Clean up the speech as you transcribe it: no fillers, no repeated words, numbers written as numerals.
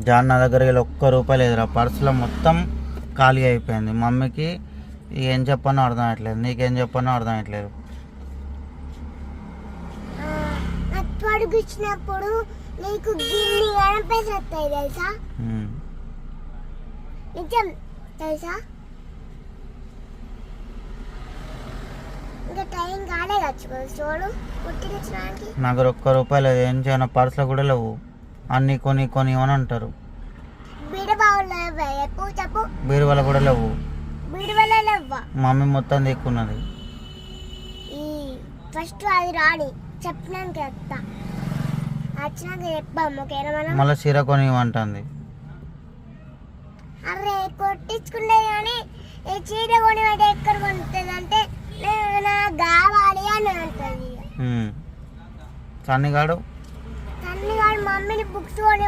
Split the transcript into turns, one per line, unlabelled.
John నా దగ్గర ఒక్క రూపాయి లేదురా, పర్సులో మొత్తం ఖాళీ అయిపోయింది. మమ్మీకి ఏం చెప్పానో అర్థం అవ్వట్లేదు, నీకేం చెప్పానో అర్థం అవ్వట్లేదు.
అడుగుచ్చినప్పుడు నీకు గిన్ని పైసలు వస్తాయి తెలుసా? నిజం తెలుసా? ఇంకా టైం కాలే చూడు పుట్టినడానికి.
నాకు ఒక్క రూపాయి లేదు, ఏం చేయను, పర్సులో కూడా లేవు. అన్ని కొని అని అంటారు. బీరువాల కూడా లేవు. మమ్మీ మొత్తం దిక్కున్నది.
ఫస్ట్ అది రాని చెప్పినాక వచ్చినాక చెప్పాము.
మళ్ళీ చీర కొని అంటుంది.
అరే కొట్టించుకుంటే కానీ ఈ చీర కొని ఎక్కడ కొనుతుంది అంటే కావాలి అని అంటుంది.
సన్నిగాడు
మమ్మీని బుక్స్ కొని